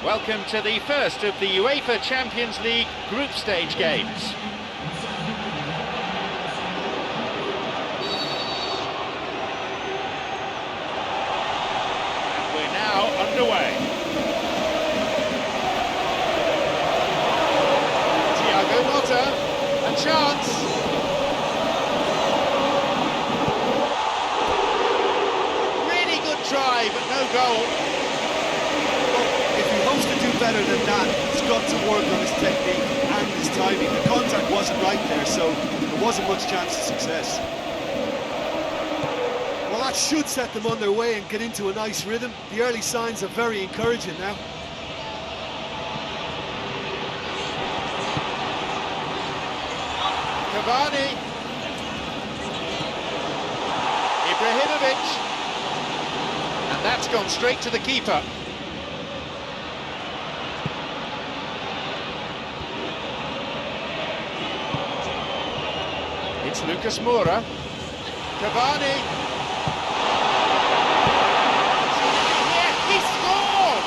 Welcome to the first of the UEFA Champions League group stage games. We're now underway. Thiago Motta, a chance. Really good try, but no goal. If he hopes to do better than that, he's got to work on his technique and his timing. The contact wasn't right there, so there wasn't much chance of success. Well, that should set them on their way and get into a nice rhythm. The early signs are very encouraging now. Cavani. Ibrahimovic. And that's gone straight to the keeper. It's Lucas Moura. Cavani. Yeah, he scored!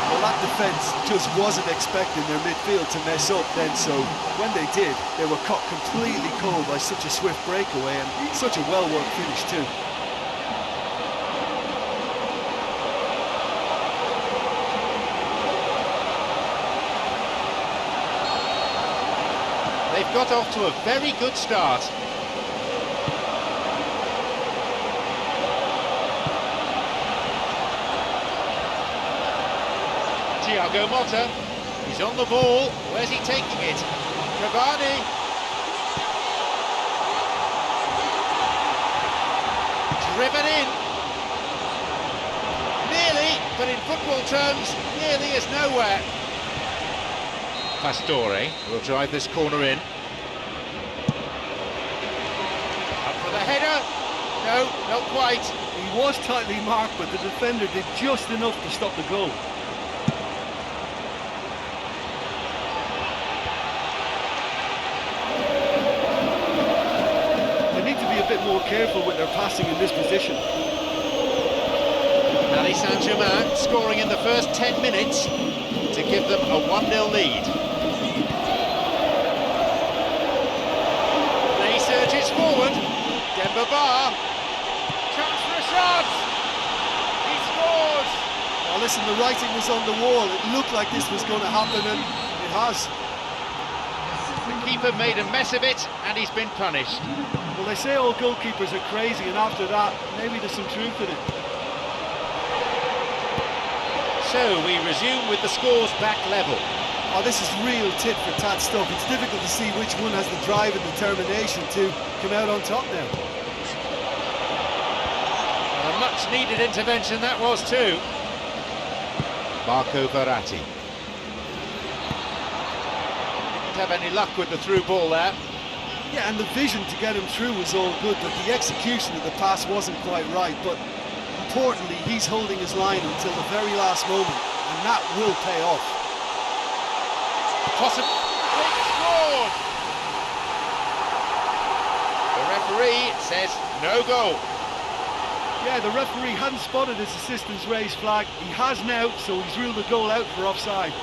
Well, that defence just wasn't expecting their midfield to mess up then, so when they did, they were caught completely cold by such a swift breakaway and such a well-worked finish too. They've got off to a very good start. Thiago Motta, he's on the ball. Where's he taking it? Cavani. Driven in. Nearly, but in football terms, nearly is nowhere. Pastore will drive this corner in. Up for the header. No, not quite. He was tightly marked, but the defender did just enough to stop the goal. They need to be a bit more careful with their passing in this position. Paris Saint-Germain scoring in the first 10 minutes to give them a 1-0 lead. They surges forward. Demba Ba. Chance for a shot. He scores. Now listen, the writing was on the wall. It looked like this was going to happen, and it has. The keeper made a mess of it, and he's been punished. Well, they say all goalkeepers are crazy, and after that, maybe there's some truth in it. So we resume with the scores back level. Oh, this is real tit-for-tat stuff. It's difficult to see which one has the drive and determination to come out on top now. A much-needed intervention that was too. Marco Verratti. Didn't have any luck with the through ball there. Yeah, and the vision to get him through was all good, but the execution of the pass wasn't quite right. But importantly, he's holding his line until the very last moment, and that will pay off. Possible. Scored! The referee says no goal. Yeah, the referee hadn't spotted his assistant's raised flag. He has now, so he's ruled the goal out for offside.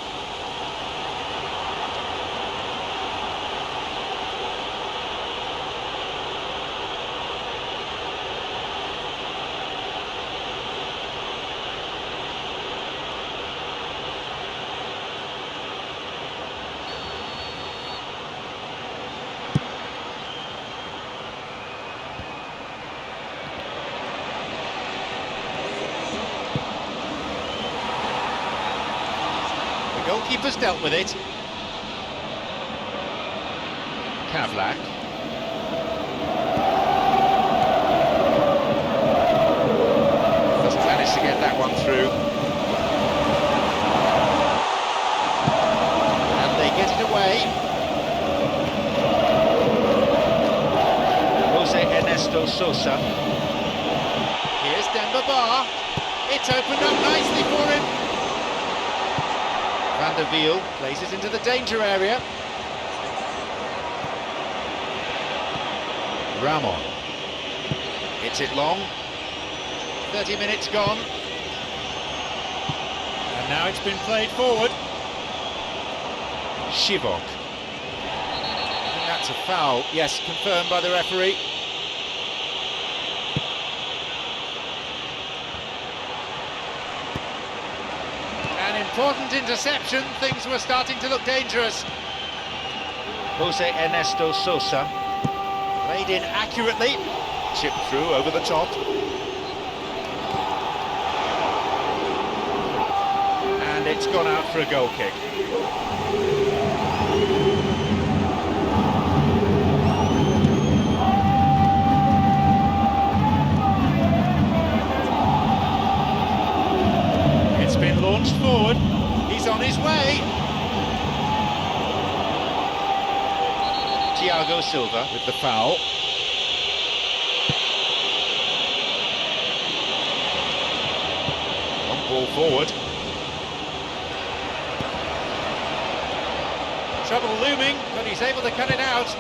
Goalkeeper's dealt with it. Kavlak. Just managed to get that one through. Sosa. Here's Demba. It's opened up nicely for him. Van der Wiel plays it into the danger area. Ramon. Hits it long. 30 minutes gone. And now it's been played forward. Shivok. I think that's a foul. Yes, confirmed by the referee. An important interception. Things were starting to look dangerous. Jose Ernesto Sosa. Played in accurately. Chipped through over the top. And it's gone out for a goal kick. It's been launched forward. He's on his way. Thiago Silva With the foul. Long ball forward. Trouble looming, but he's able to cut it out.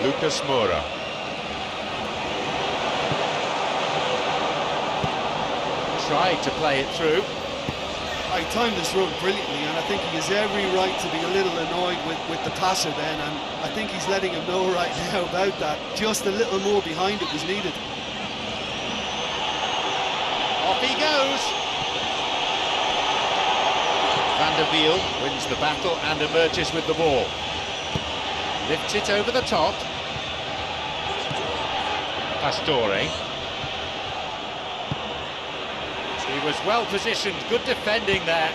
Lucas Moura. Tried to play it through. I timed this run brilliantly, and I think he has every right to be a little annoyed with the passer then, and I think he's letting him know right now about that. Just a little more behind it was needed. Off he goes. Van der Wiel wins the battle and emerges with the ball. Lifts it over the top. Pastore. He was well positioned, good defending there.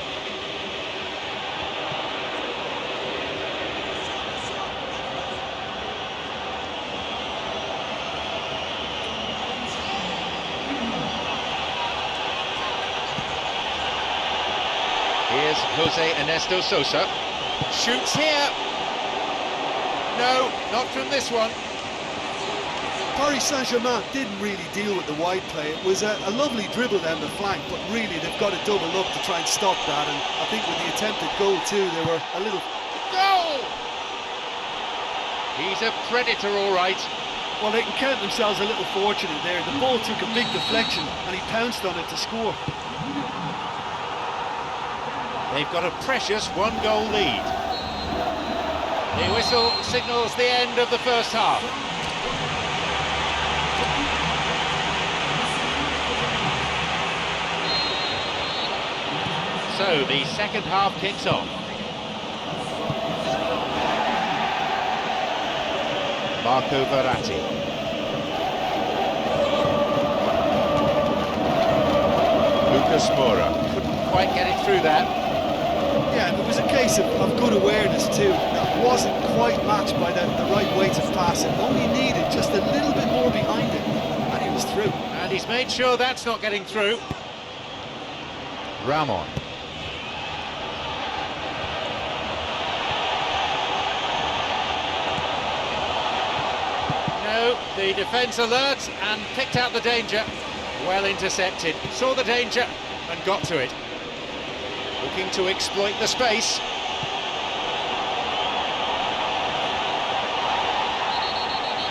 Here's Jose Ernesto Sosa. Shoots here. No, not from this one. Paris Saint-Germain didn't really deal with the wide play. It was a lovely dribble down the flank, but really they've got to double up to try and stop that, and I think with the attempted goal too, they were a little... Goal! He's a predator, all right. Well, they can count themselves a little fortunate there. The ball took a big deflection and he pounced on it to score. They've got a precious one-goal lead. The whistle signals the end of the first half. So the second half kicks off. Marco Verratti. Lucas Moura. Couldn't quite get it through that. Yeah, and it was a case of good awareness too. That wasn't quite matched by the right weight of pass. It only needed just a little bit more behind it, and he was through. And he's made sure that's not getting through. Ramon. No, the defence alert and picked out the danger. Well intercepted, saw the danger and got to it. Looking to exploit the space.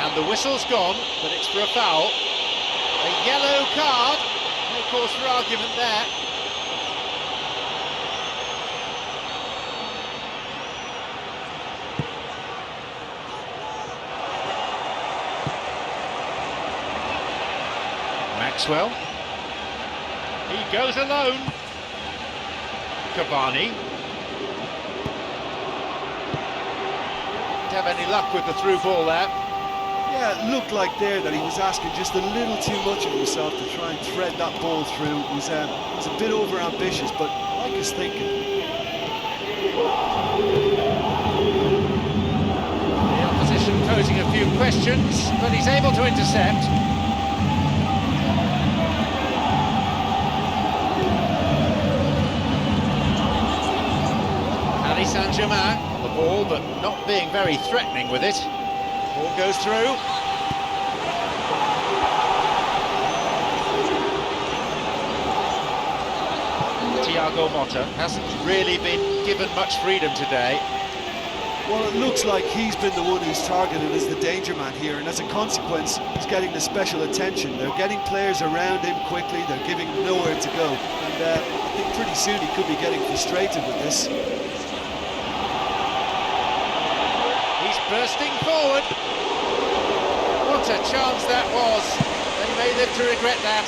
And the whistle's gone, but it's for a foul. A yellow card. No cause for argument there. Maxwell. He goes alone. Cavani. Didn't have any luck with the through ball there. Yeah, it looked like there that he was asking just a little too much of himself to try and thread that ball through. It was a bit over-ambitious, but I like his thinking. The opposition posing a few questions, but he's able to intercept. Paris Saint-Germain on the ball, but not being very threatening with it. Ball goes through. Thiago Motta hasn't really been given much freedom today. Well, it looks like he's been the one who's targeted as the danger man here, and as a consequence, he's getting the special attention. They're getting players around him quickly, they're giving him nowhere to go. And I think pretty soon he could be getting frustrated with this. He's bursting forward. What a chance that was. They may live to regret that.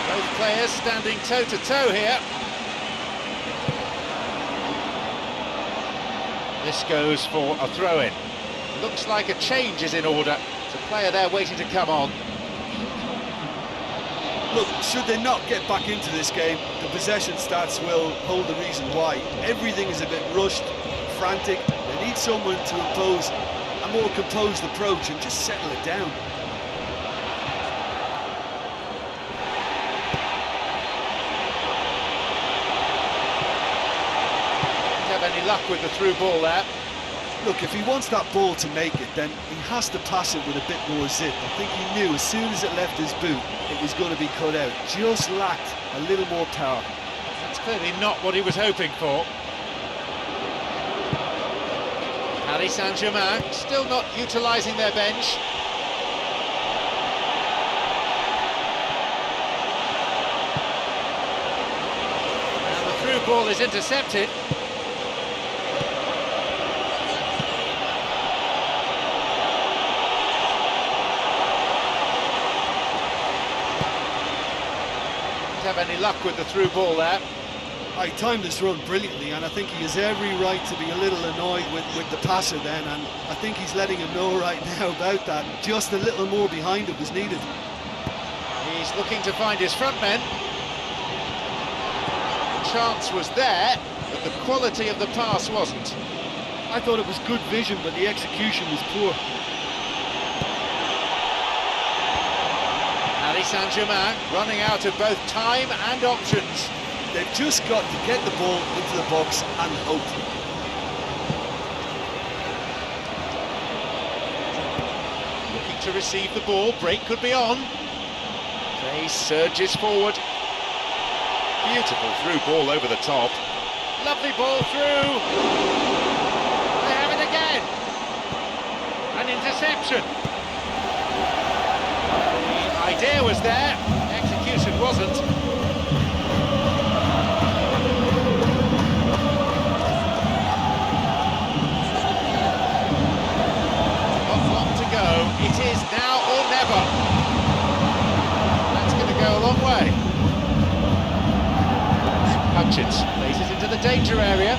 Both players standing toe-to-toe here. This goes for a throw-in. Looks like a change is in order. It's a player there waiting to come on. Look, should they not get back into this game, the possession stats will hold the reason why. Everything is a bit rushed, frantic. They need someone to impose a more composed approach and just settle it down. Any luck with the through ball there. Look, if he wants that ball to make it, then he has to pass it with a bit more zip. I think he knew as soon as it left his boot, it was going to be cut out. Just lacked a little more power. That's clearly not what he was hoping for. Paris Saint-Germain still not utilising their bench. And the through ball is intercepted. Have any luck with the through ball there. I timed this run brilliantly, and I think he has every right to be a little annoyed with the passer then, and I think he's letting him know right now about that. Just a little more behind it was needed. He's looking to find his front men. The chance was there, but the quality of the pass wasn't. I thought it was good vision, but the execution was poor. Paris Saint-Germain running out of both time and options. They've just got to get the ball into the box and hope. Looking to receive the ball, break could be on. Play surges forward. Beautiful through ball over the top. Lovely ball through. They have it again. An interception. The idea was there, execution wasn't. Not long to go, it is now or never. That's going to go a long way. Hutchins plays it into the danger area.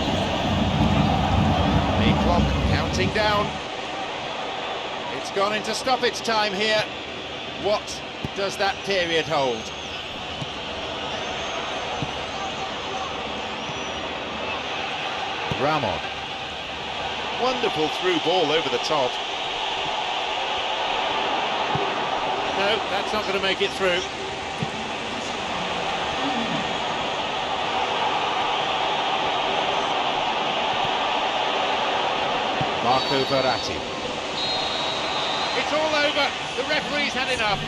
The clock counting down. It's gone into stoppage time here. What does that period hold? Ramon. Wonderful through ball over the top. No, that's not going to make it through. Marco Verratti. It's all over. The referee's had enough.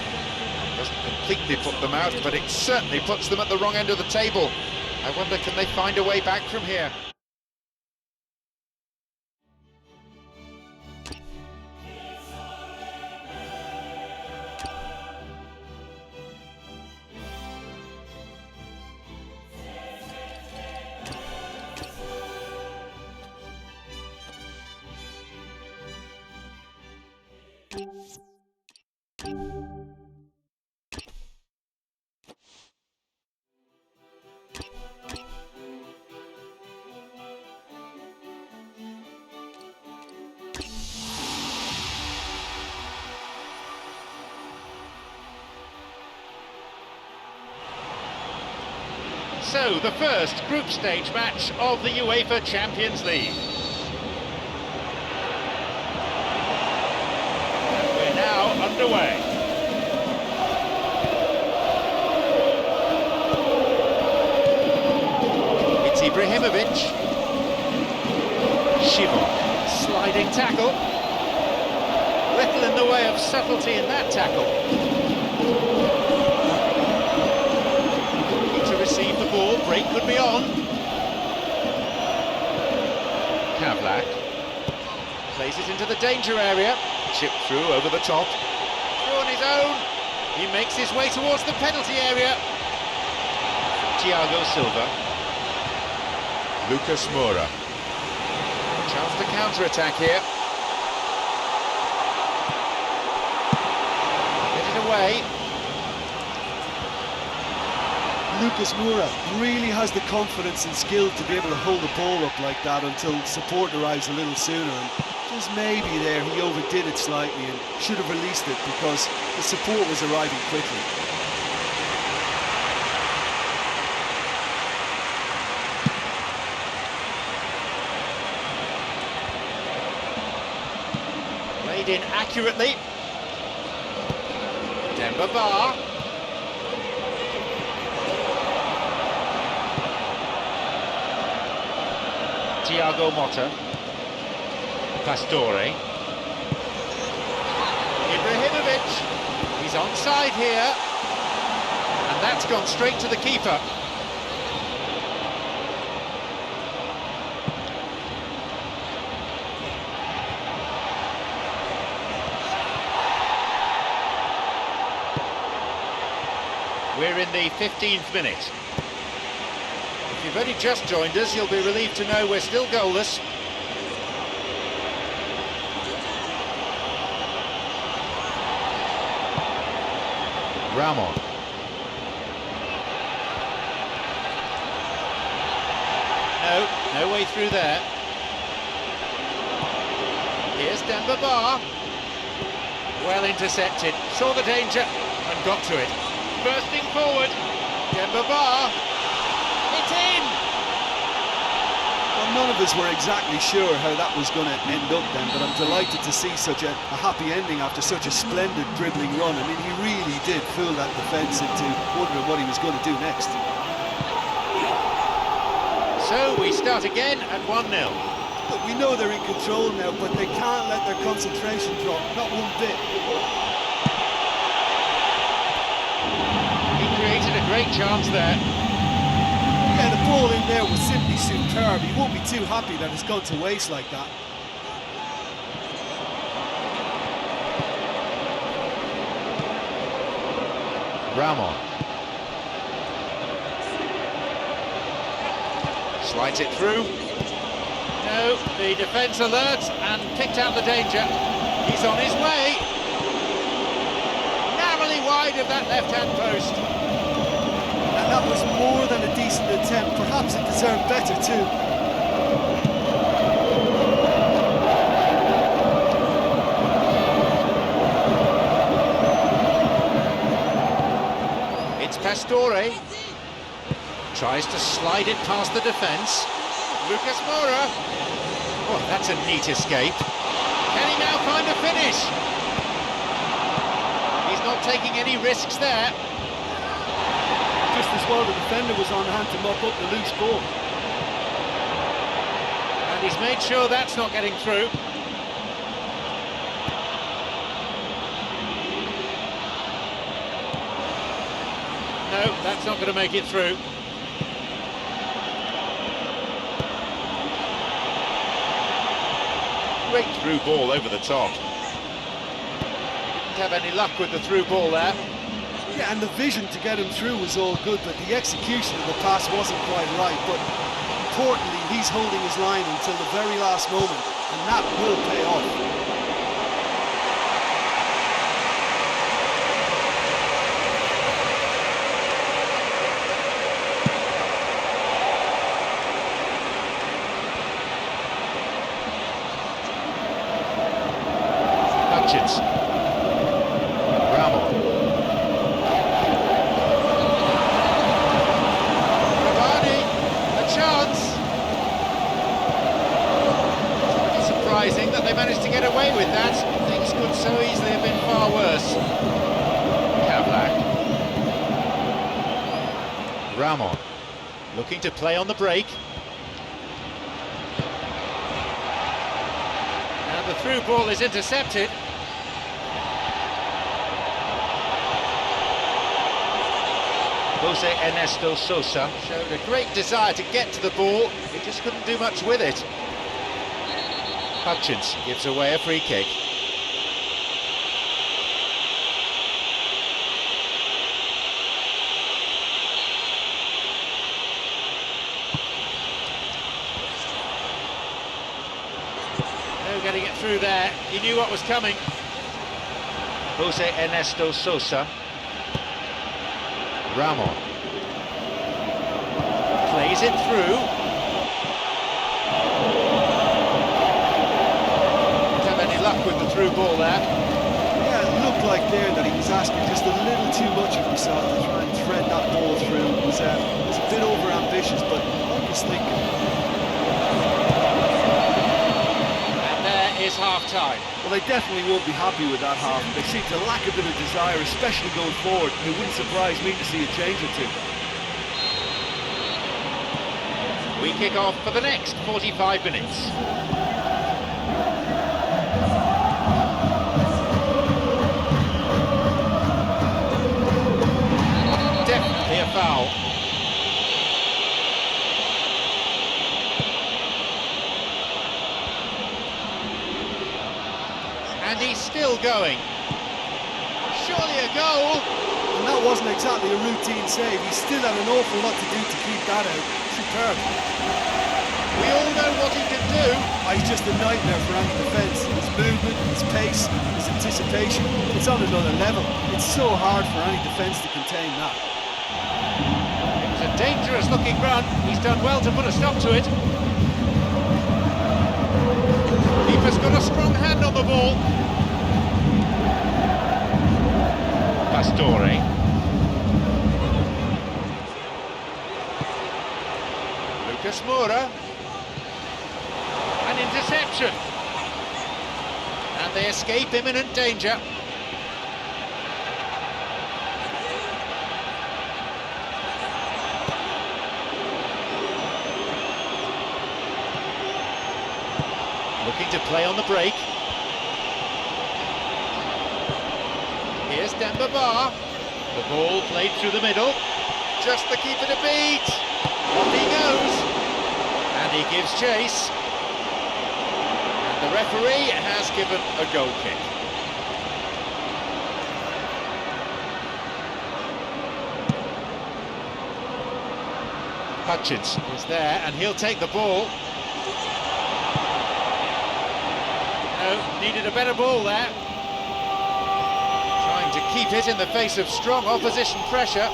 Doesn't completely put them out, but it certainly puts them at the wrong end of the table. I wonder, can they find a way back from here? So, the first group stage match of the UEFA Champions League. And we're now underway. It's Ibrahimovic. Shivon, sliding tackle. Little in the way of subtlety in that tackle. could be on. Kavlak plays it into the danger area. Chip through over the top. Through on his own. He makes his way towards the penalty area. Thiago Silva. Lucas Moura. Chance to counter-attack here. Get it away. Lucas Moura really has the confidence and skill to be able to hold the ball up like that until support arrives a little sooner. And just maybe there he overdid it slightly and should have released it because the support was arriving quickly. Played in accurately. Demba Ba. Thiago Motta. Pastore. Ibrahimovic. He's onside here. And that's gone straight to the keeper. We're in the 15th minute. If you've only just joined us, you'll be relieved to know we're still goalless. Ramon. No way through there. Here's Demba Ba. Well intercepted, saw the danger and got to it. Bursting forward, Demba Ba. It's in! Well, none of us were exactly sure how that was going to end up then, but I'm delighted to see such a happy ending after such a splendid dribbling run. I mean, he really did fool that defence into wondering what he was going to do next. So we start again at 1-0. But we know they're in control now, but they can't let their concentration drop, not one bit. He created a great chance there. Yeah, the ball in there was simply superb. He won't be too happy that it's gone to waste like that. Ramon. Slides it through. No, the defence alert and picked out the danger. He's on his way. Narrowly wide of that left-hand post. And that was more than a decent attempt. Perhaps it deserved better too. It's Pastore. Tries to slide it past the defence. Lucas Moura. Oh, that's a neat escape. Can he now find a finish? He's not taking any risks there. Just as well the defender was on hand to mop up the loose ball. And he's made sure that's not getting through. No, that's not going to make it through. Great through ball over the top. Didn't have any luck with the through ball there. Yeah, and the vision to get him through was all good, but the execution of the pass wasn't quite right. But importantly, he's holding his line until the very last moment, and that will pay off. Ramon. Cavani, a chance. It's surprising that they managed to get away with that. Things could so easily have been far worse. Kavlak. Ramon, looking to play on the break. And the through ball is intercepted. Jose Ernesto Sosa showed a great desire to get to the ball, he just couldn't do much with it. Hutchins gives away a free kick. No getting it through there, he knew what was coming. Jose Ernesto Sosa. Ramon plays it through. Didn't have any luck with the through ball there. Yeah, it looked like there that he was asking just a little too much of himself to try and thread that ball through. It was a bit over-ambitious, but like his thinking. And there is half-time. Well, they definitely won't be happy with that half. They seem to lack a bit of desire, especially going forward. It wouldn't surprise me to see a change or two. We kick off for the next 45 minutes. Definitely a foul. And he's still going. Surely a goal. And that wasn't exactly a routine save. He still had an awful lot to do to keep that out. Superb. We all know what he can do. He's just a nightmare for any defence. His movement, his pace, his anticipation, it's on another level. It's so hard for any defence to contain that. It was a dangerous looking run. He's done well to put a stop to it. Keeper's got a strong hand on the ball. Pastore. Lucas Moura. An interception. And they escape imminent danger. Looking to play on the break. Here's Demba Ba. The ball played through the middle. Just the keeper to beat. Off he goes. And he gives chase. And the referee has given a goal kick. Hutchins is there and he'll take the ball. No, needed a better ball there. Trying to keep it in the face of strong opposition pressure.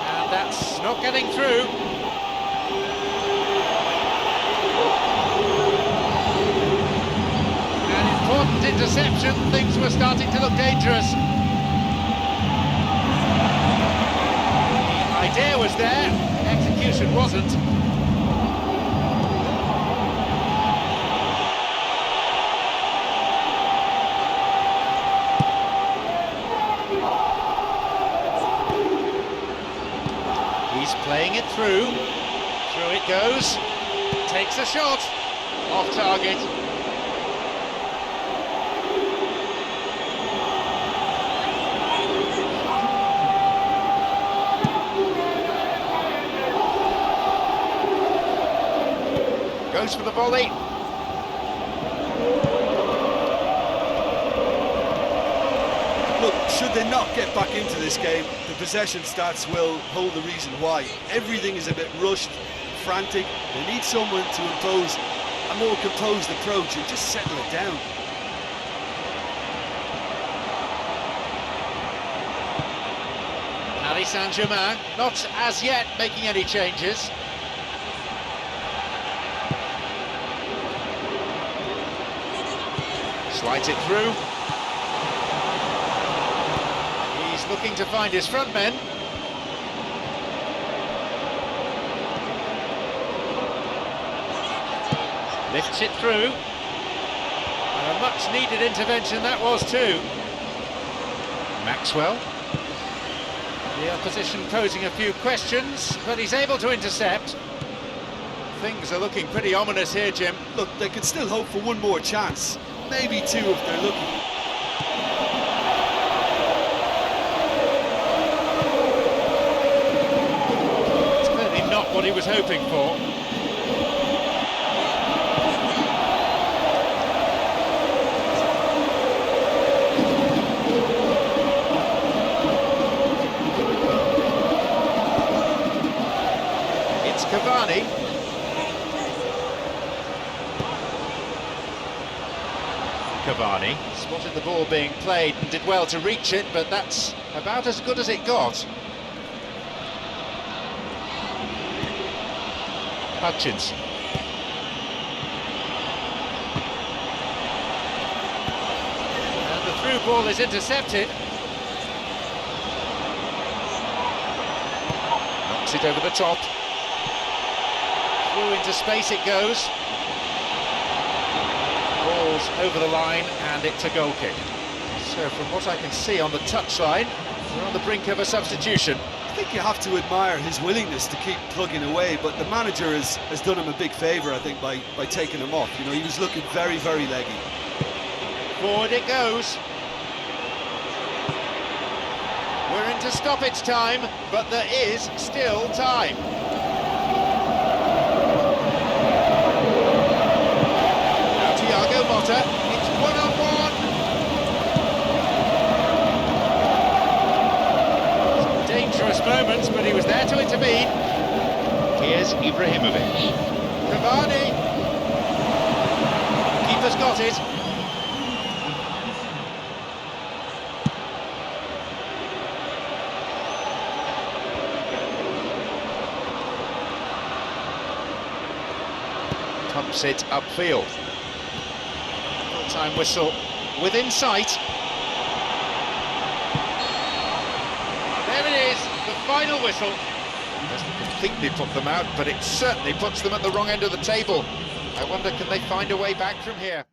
And that's not getting through. An important interception, things were starting to look dangerous. The idea was there, execution wasn't. He's playing it through. Through it goes. Takes a shot. Off target. Goes for the volley. Look, should they not get back into this game, the possession stats will hold the reason why. Everything is a bit rushed, frantic. They need someone to impose a more composed approach and just settle it down. Paris Saint-Germain, not as yet making any changes. Slides it through. He's looking to find his front men. Lifts it through. And a much needed intervention that was too. Maxwell. The opposition posing a few questions, but he's able to intercept. Things are looking pretty ominous here, Jim. Look, they could still hope for one more chance. Maybe two if they're lucky. was hoping for. It's Cavani. Cavani spotted the ball being played and did well to reach it, but that's about as good as it got. Hutchins. And the through ball is intercepted. Knocks it over the top. Through into space it goes. Ball's over the line and it's a goal kick. So from what I can see on the touchline, we're on the brink of a substitution. I think you have to admire his willingness to keep plugging away, but the manager has done him a big favour, I think, by taking him off. You know, he was looking very, very leggy. Forward it goes. We're into stoppage time, but there is still time. Now Thiago Motta, it's one-on-one. Some dangerous moments, but he was there to intervene. Here's Ibrahimovic. Cavani. Keeper's got it. Pumps it upfield. Full-time whistle within sight. There it is, the final whistle. Doesn't completely put them out, but it certainly puts them at the wrong end of the table. I wonder, can they find a way back from here?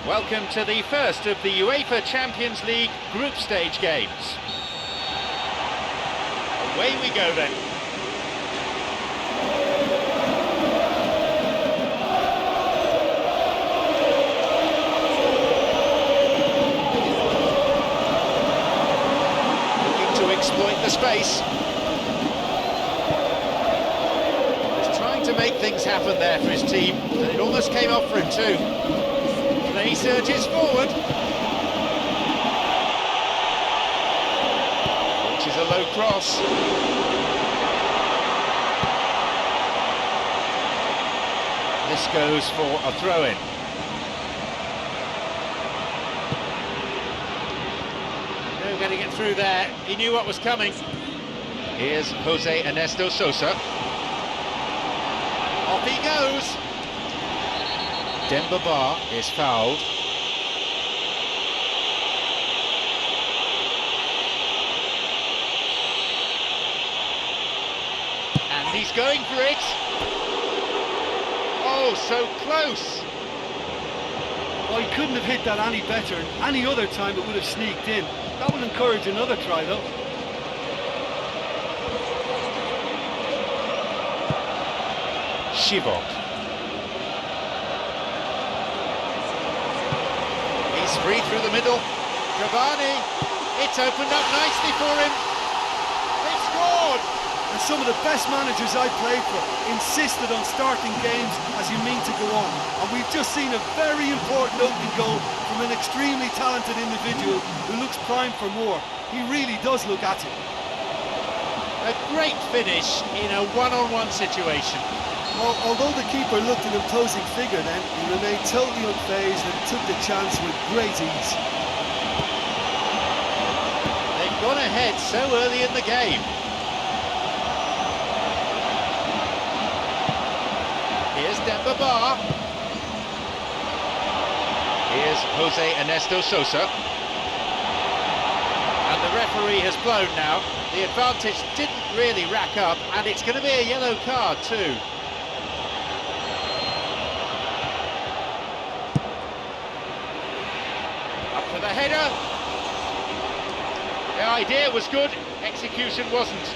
Welcome to the first of the UEFA Champions League group stage games. Away we go then. Looking to exploit the space. He's trying to make things happen there for his team, and it almost came off for him too. He surges forward. Which is a low cross. This goes for a throw-in. No getting it through there. He knew what was coming. Here's Jose Ernesto Sosa. Off he goes. Demba Ba is fouled. And he's going for it. Oh, so close. Well, he couldn't have hit that any better. Any other time it would have sneaked in. That would encourage another try, though. Shivok. Free through the middle. Cavani. It's opened up nicely for him. They've scored. And some of the best managers I played for insisted on starting games as you mean to go on. And we've just seen a very important opening goal from an extremely talented individual who looks primed for more. He really does look at it. A great finish in a one-on-one situation. Well, although the keeper looked an imposing figure then, he remained totally unfazed and took the chance with great ease. They've gone ahead so early in the game. Here's Demba Ba. Here's Here's Jose Ernesto Sosa. And the referee has blown now. The advantage didn't really rack up, and it's going to be a yellow card too. Up for the header. The idea was good, execution wasn't.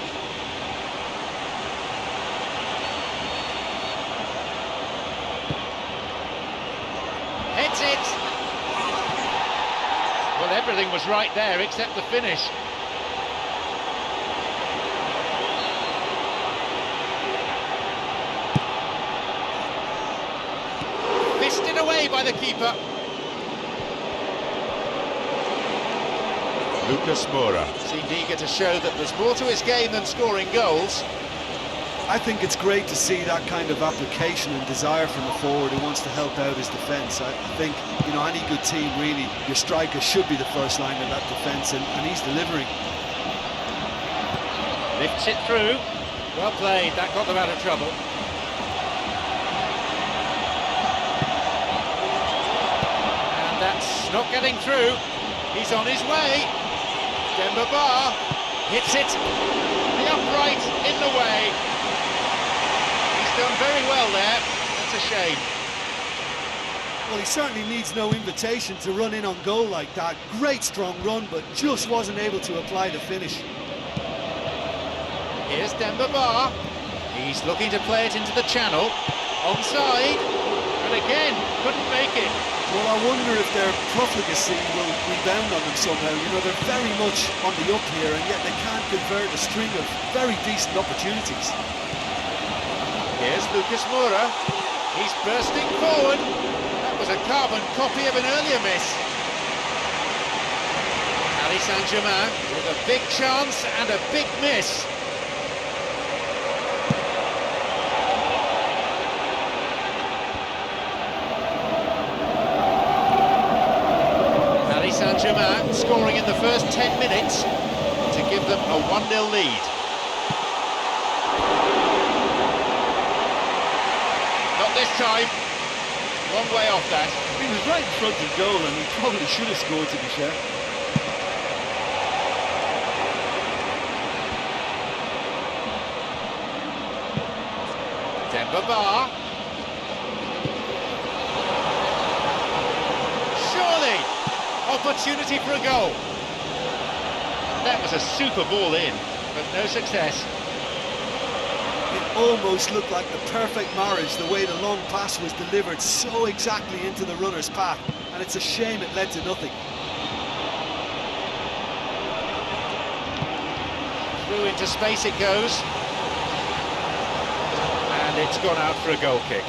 Heads it. Well, everything was right there except the finish. Fisted away by the keeper. Lucas Moura seemed eager to show that there's more to his game than scoring goals. I think it's great to see that kind of application and desire from a forward who wants to help out his defence. I think, you know, any good team really, your striker should be the first line of that defence, and he's delivering. Lifts it through. Well played, that got them out of trouble. And that's not getting through. He's on his way. Demba Ba hits it. The upright in the way. Done very well there. That's a shame. Well, he certainly needs no invitation to run in on goal like that. Great strong run, but just wasn't able to apply the finish. Here's Demba Ba. He's looking to play it into the channel. Onside. And again, couldn't make it. Well, I wonder if their profligacy will rebound on them somehow. You know, they're very much on the up here, and yet they can't convert a string of very decent opportunities. Here's Lucas Moura. He's bursting forward. That was a carbon copy of an earlier miss. Paris Saint-Germain with a big chance and a big miss. Paris Saint-Germain scoring in the first 10 minutes to give them a 1-0 lead. This time, long way off that. He was right in front of goal and he probably should have scored, to be fair. Demba Ba. Surely, opportunity for a goal. That was a super ball in, but no success. It almost looked like the perfect marriage, the way the long pass was delivered so exactly into the runner's path, and it's a shame it led to nothing. Through into space it goes, and it's gone out for a goal kick.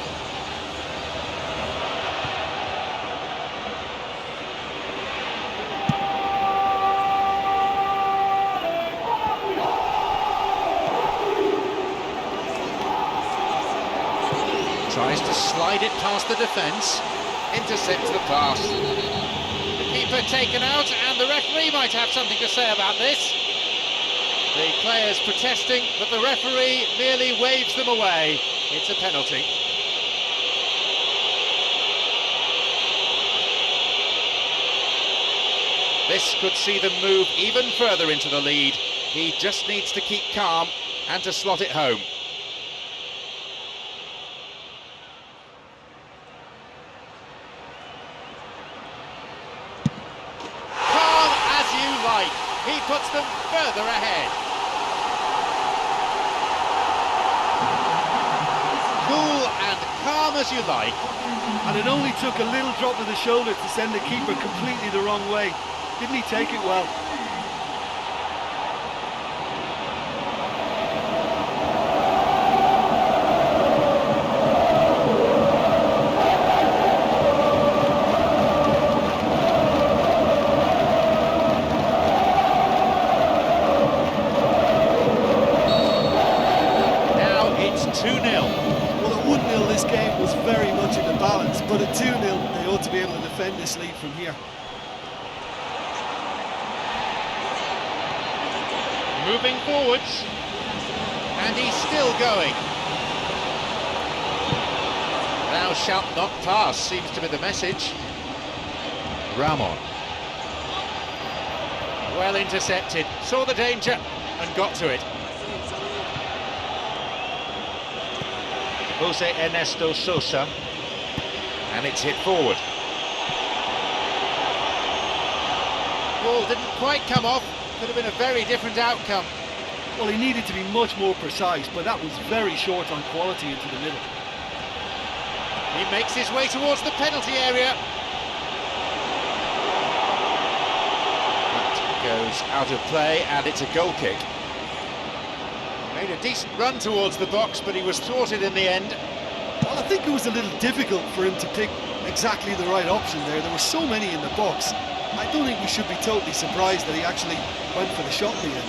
Tries to slide it past the defence, intercepts the pass. The keeper taken out, and the referee might have something to say about this. The players protesting, but the referee merely waves them away. It's a penalty. This could see them move even further into the lead. He just needs to keep calm and to slot it home. He puts them further ahead. Cool and calm as you like. And it only took a little drop of the shoulder to send the keeper completely the wrong way. Didn't he take it well? But at 2-0, they ought to be able to defend this lead from here. Moving forwards, and he's still going. Thou shalt not pass, seems to be the message. Ramon. Well intercepted, saw the danger and got to it. Jose Ernesto Sosa. And it's hit forward. Ball didn't quite come off, could have been a very different outcome. Well, he needed to be much more precise, but that was very short on quality into the middle. He makes his way towards the penalty area. That goes out of play, and it's a goal kick. Made a decent run towards the box, but he was thwarted in the end. Well, I think it was a little difficult for him to pick exactly the right option there. There were so many in the box. I don't think we should be totally surprised that he actually went for the shot in the end.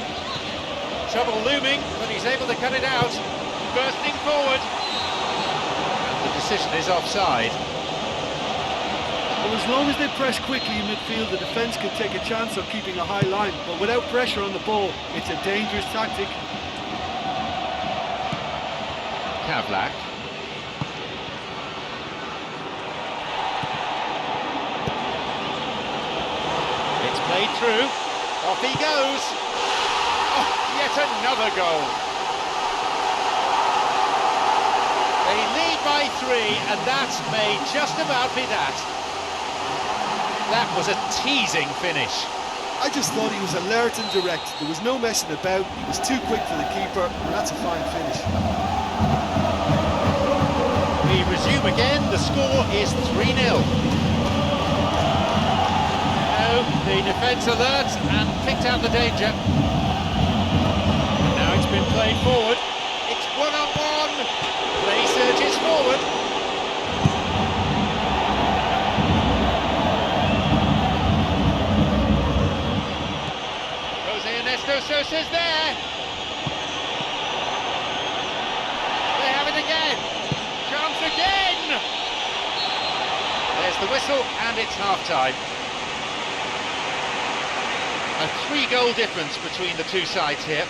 Trouble looming, but he's able to cut it out. Bursting forward. And the decision is offside. Well, as long as they press quickly in midfield, the defence can take a chance of keeping a high line, but without pressure on the ball, it's a dangerous tactic. Kavlak. It's played through. Off he goes. Oh, yet another goal. They lead by 3, and that may just about be that. That was a teasing finish. I just thought he was alert and direct. There was no messing about. He was too quick for the keeper, and that's a fine finish. We resume again. The score is 3-0. The defence alert and picked out the danger. Now it's been played forward. It's one-on-one. Play surges forward. Jose Ernesto Sosa's there. They have it again. Chance again. There's the whistle and it's half-time. A 3-goal difference between the two sides here.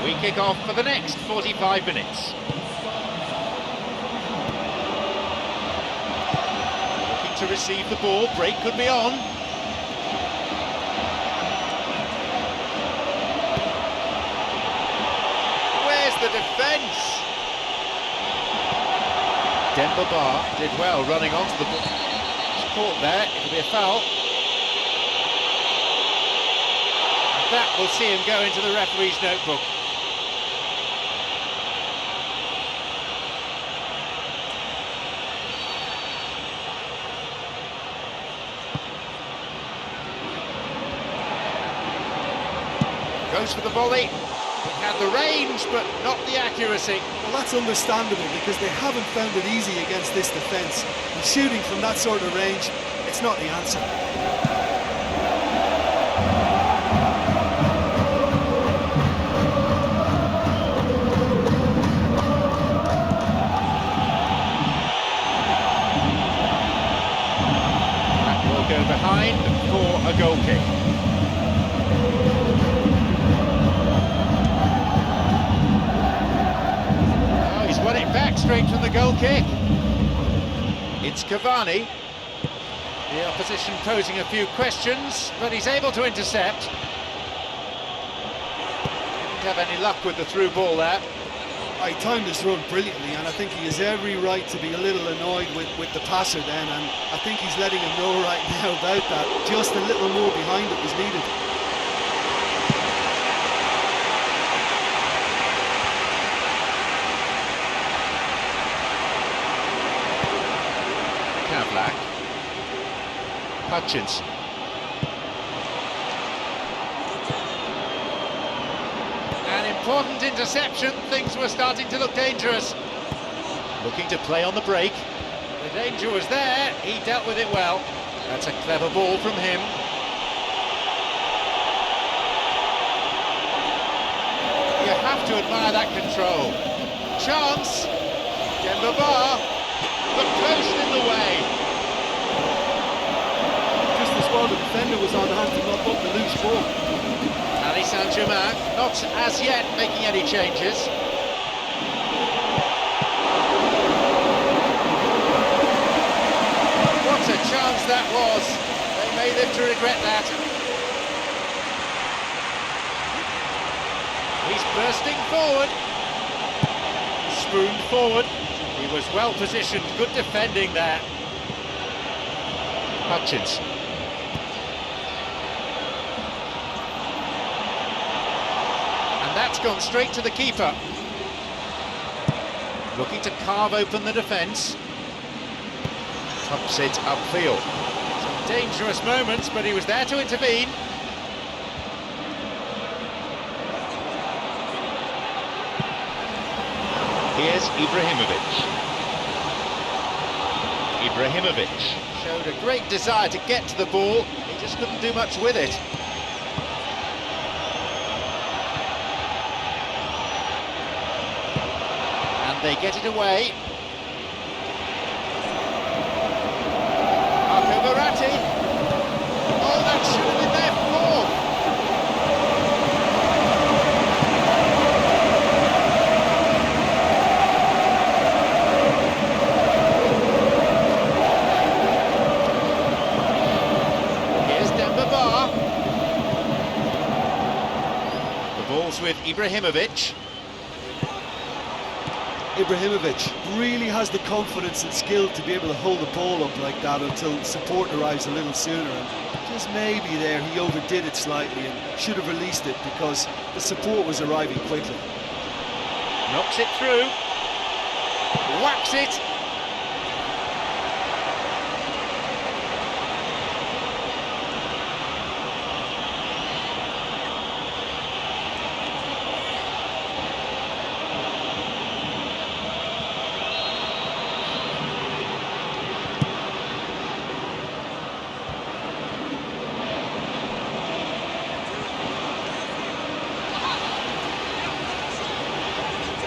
We kick off for the next 45 minutes. Looking to receive the ball, break could be on. The defence. Demba Ba did well running onto the ball. It's caught there, it'll be a foul. And that will see him go into the referee's notebook. Goes for the volley. He had the range, but not the accuracy. Well, that's understandable because they haven't found it easy against this defence. And shooting from that sort of range, it's not the answer. That will go behind for a goal kick. Won it back straight from the goal kick. It's Cavani. The opposition posing a few questions, but he's able to intercept. Didn't have any luck with the through ball there. He timed his run brilliantly, and I think he has every right to be a little annoyed with the passer then, and I think he's letting him know right now about that. Just a little more behind it was needed. Kavlak. Hutchins. An important interception, things were starting to look dangerous. Looking to play on the break. The danger was there, he dealt with it well. That's a clever ball from him. You have to admire that control. Chance. Demba Ba. The post in the way. Just as well the defender was on hand to knock up the loose ball. Paris Saint-Germain not as yet making any changes. What a chance that was. They may live to regret that. He's bursting forward. Spooned forward. He was well positioned. Good defending there. Hutchins. And that's gone straight to the keeper. Looking to carve open the defence. Tops it upfield. Some dangerous moments, but he was there to intervene. Here's Ibrahimovic. Ibrahimovic. Showed a great desire to get to the ball. He just couldn't do much with it. And they get it away. Marco Verratti. Oh, that should have been their fourth. With Ibrahimovic. Ibrahimovic really has the confidence and skill to be able to hold the ball up like that until support arrives a little sooner, and just maybe there he overdid it slightly and should have released it because the support was arriving quickly. Knocks it through, whacks it.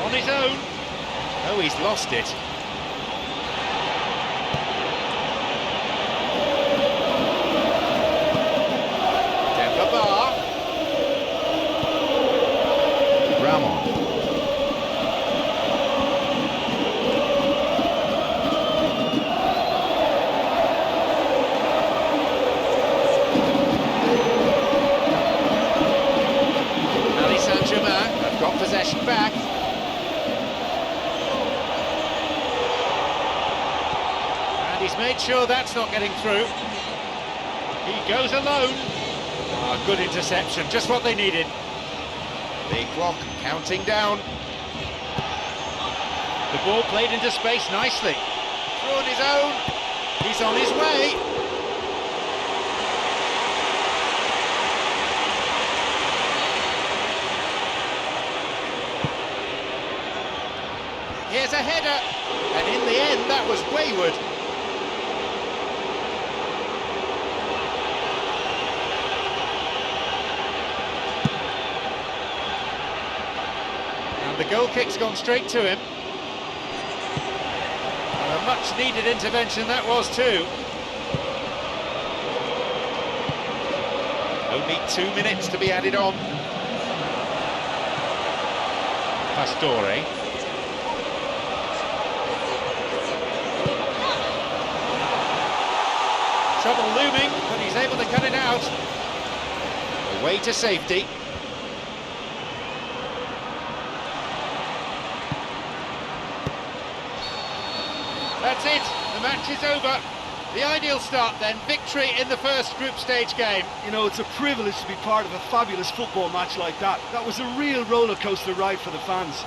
On his own. Oh, he's lost it. Demba Ba. Ramon. Paris Saint-Germain have got possession back. He's made sure that's not getting through. He goes alone. Ah, good interception, just what they needed. The clock counting down. The ball played into space nicely. Through on his own. He's on his way. Here's a header. And in the end, that was wayward. The goal kick's gone straight to him. And a much-needed intervention that was too. Only 2 minutes to be added on. Pastore. Trouble looming, but he's able to cut it out. Away to safety. That's it, the match is over. The ideal start then, victory in the first group stage game. You know, it's a privilege to be part of a fabulous football match like that. That was a real roller coaster ride for the fans.